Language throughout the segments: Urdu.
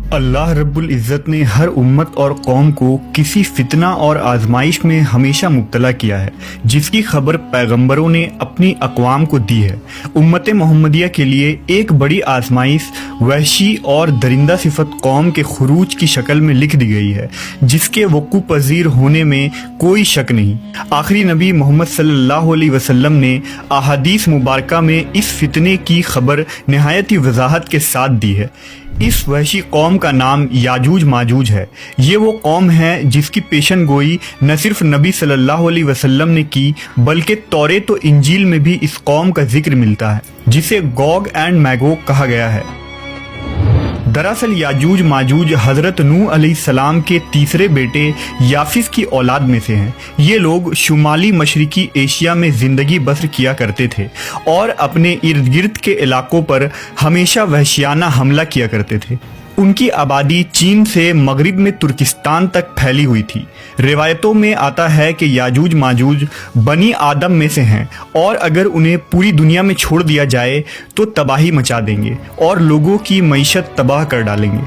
اللہ رب العزت نے ہر امت اور قوم کو کسی فتنہ اور آزمائش میں ہمیشہ مبتلا کیا ہے، جس کی خبر پیغمبروں نے اپنی اقوام کو دی ہے۔ امت محمدیہ کے لیے ایک بڑی آزمائش وحشی اور درندہ صفت قوم کے خروج کی شکل میں لکھ دی گئی ہے، جس کے وقوع پذیر ہونے میں کوئی شک نہیں۔ آخری نبی محمد صلی اللہ علیہ وسلم نے احادیث مبارکہ میں اس فتنے کی خبر نہایت ہی وضاحت کے ساتھ دی ہے۔ اس وحشی قوم کا نام یاجوج ماجوج ہے۔ یہ وہ قوم ہے جس کی پیشن گوئی نہ صرف نبی صلی اللہ علیہ وسلم نے کی، بلکہ توریت و انجیل میں بھی اس قوم کا ذکر ملتا ہے، جسے گوگ اینڈ میگوگ کہا گیا ہے۔ دراصل یاجوج ماجوج حضرت نوح علیہ السلام کے تیسرے بیٹے یافس کی اولاد میں سے ہیں۔ یہ لوگ شمالی مشرقی ایشیا میں زندگی بسر کیا کرتے تھے اور اپنے ارد گرد کے علاقوں پر ہمیشہ وحشیانہ حملہ کیا کرتے تھے۔ ان کی آبادی چین سے مغرب میں ترکستان تک پھیلی ہوئی تھی۔ روایتوں میں آتا ہے کہ یاجوج ماجوج بنی آدم میں سے ہیں، اور اگر انہیں پوری دنیا میں چھوڑ دیا جائے تو تباہی مچا دیں گے اور لوگوں کی معیشت تباہ کر ڈالیں گے۔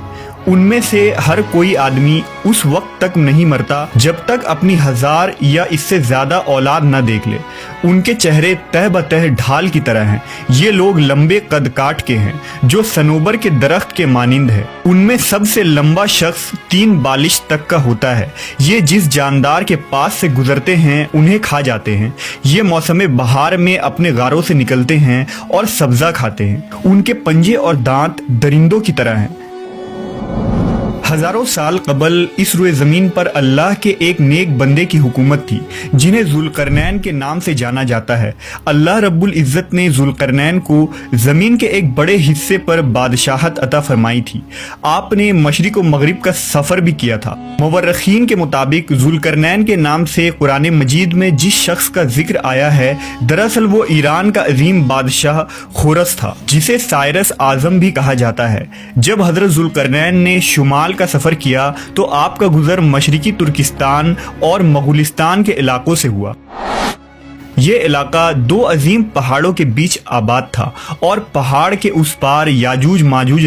ان میں سے ہر کوئی آدمی اس وقت تک نہیں مرتا جب تک اپنی 1000 یا اس سے زیادہ اولاد نہ دیکھ لے۔ ان کے چہرے تہ بتہ ڈھال کی طرح ہیں۔ یہ لوگ لمبے قد کاٹ کے ہیں جو صنوبر کے درخت کے مانند ہے۔ ان میں سب سے لمبا شخص 3 بالش تک کا ہوتا ہے۔ یہ جس جاندار کے پاس سے گزرتے ہیں انہیں کھا جاتے ہیں۔ یہ موسم بہار میں اپنے غاروں سے نکلتے ہیں اور سبزہ کھاتے ہیں۔ ان کے پنجے اور دانت درندوں کی طرح ہیں۔ ہزاروں سال قبل اس روئے زمین پر اللہ کے ایک نیک بندے کی حکومت تھی، جنہیں ذوالقرنین کے نام سے جانا جاتا ہے۔ اللہ رب العزت نے ذوالقرنین کو زمین کے ایک بڑے حصے پر بادشاہت عطا فرمائی تھی۔ آپ نے مشرق و مغرب کا سفر بھی کیا تھا۔ مورخین کے مطابق ذوالقرنین کے نام سے قرآن مجید میں جس شخص کا ذکر آیا ہے، دراصل وہ ایران کا عظیم بادشاہ خورس تھا، جسے سائرس اعظم بھی کہا جاتا ہے۔ جب حضرت ذوالقرنین نے شمال کا سفر کیا تو آپ کا گزر مشرقی ترکستان اور مغولستان کے علاقوں سے ہوا۔ یہ علاقہ 2 عظیم پہاڑوں کے بیچ آباد تھا، اور پہاڑ کے اس پار یاجوج ماجوج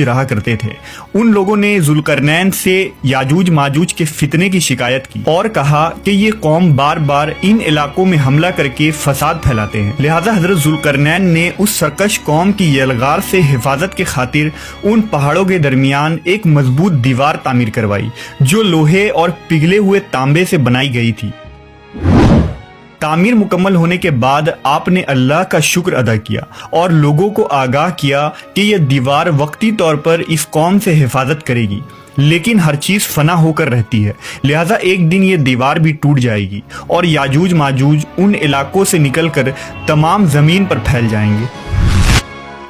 رہا کرتے تھے۔ ان لوگوں نے ذوالقرنین سے یاجوج ماجوج کے فتنے کی شکایت کی اور کہا کہ یہ قوم بار بار ان علاقوں میں حملہ کر کے فساد پھیلاتے ہیں۔ لہذا حضرت ذوالقرنین نے اس سرکش قوم کی یلغار سے حفاظت کے خاطر ان پہاڑوں کے درمیان ایک مضبوط دیوار تعمیر کروائی، جو لوہے اور پگھلے ہوئے تانبے سے بنائی گئی تھی۔ تعمیر مکمل ہونے کے بعد آپ نے اللہ کا شکر ادا کیا اور لوگوں کو آگاہ کیا کہ یہ دیوار وقتی طور پر اس قوم سے حفاظت کرے گی، لیکن ہر چیز فنا ہو کر رہتی ہے، لہذا ایک دن یہ دیوار بھی ٹوٹ جائے گی اور یاجوج ماجوج ان علاقوں سے نکل کر تمام زمین پر پھیل جائیں گے۔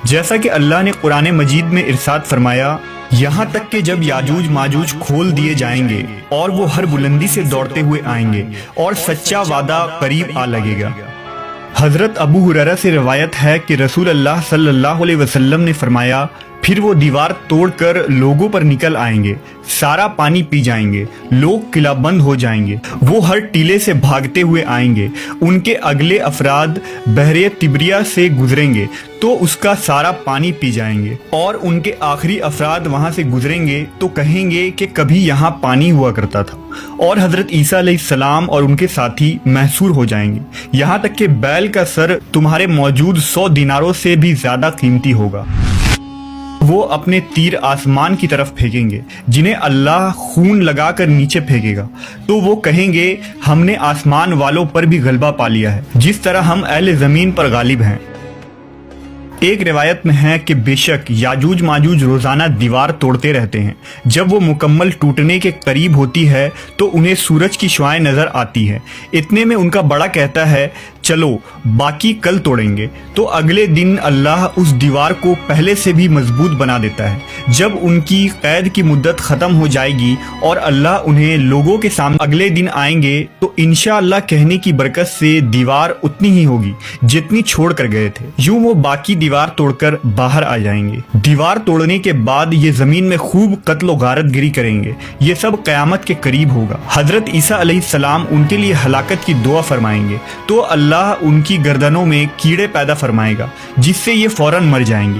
جیسا کہ اللہ نے قرآن مجید میں ارشاد فرمایا، یہاں تک کہ جب یاجوج ماجوج کھول دیے جائیں گے اور وہ ہر بلندی سے دوڑتے ہوئے آئیں گے اور سچا وعدہ قریب آ لگے گا۔ حضرت ابو ہریرہ سے روایت ہے کہ رسول اللہ صلی اللہ علیہ وسلم نے فرمایا، پھر وہ دیوار توڑ کر لوگوں پر نکل آئیں گے، سارا پانی پی جائیں گے، لوگ قلعہ بند ہو جائیں گے، وہ ہر ٹیلے سے بھاگتے ہوئے آئیں گے، ان کے اگلے افراد بحر تبریہ سے گزریں گے تو اس کا سارا پانی پی جائیں گے، اور ان کے آخری افراد وہاں سے گزریں گے تو کہیں گے کہ کبھی یہاں پانی ہوا کرتا تھا، اور حضرت عیسیٰ علیہ السلام اور ان کے ساتھی محصور ہو جائیں گے، یہاں تک کہ بیل کا سر تمہارے موجود 100 دیناروں سے بھی زیادہ قیمتی ہوگا۔ وہ اپنے تیر آسمان کی طرف پھینکیں گے، جنہیں اللہ خون لگا کر نیچے پھینکے گا، تو وہ کہیں گے ہم نے آسمان والوں پر بھی غلبہ پا لیا ہے، جس طرح ہم اہل زمین پر غالب ہیں۔ ایک روایت میں ہے کہ بے شک یاجوج ماجوج روزانہ دیوار توڑتے رہتے ہیں۔ جب وہ مکمل ٹوٹنے کے قریب ہوتی ہے تو انہیں سورج کی شعاعیں نظر آتی ہیں۔ اتنے میں ان کا بڑا کہتا ہے، چلو باقی کل توڑیں گے، تو اگلے دن اللہ اس دیوار کو پہلے سے بھی مضبوط بنا دیتا ہے۔ جب ان کی قید کی مدت ختم ہو جائے گی اور اللہ انہیں لوگوں کے سامنے اگلے دن آئیں گے تو انشاءاللہ کہنے کی برکت سے دیوار اتنی ہی ہوگی جتنی چھوڑ کر گئے تھے، یوں وہ باقی دیوار توڑ کر باہر آ جائیں گے۔ دیوار توڑنے کے بعد یہ زمین میں خوب قتل و غارت گری کریں گے۔ یہ سب قیامت کے قریب ہوگا۔ حضرت عیسیٰ علیہ السلام ان کے لیے ہلاکت کی دعا فرمائیں گے تو اللہ ان کی گردنوں میں کیڑے پیدا فرمائے گا، جس سے یہ فوراً مر جائیں گے۔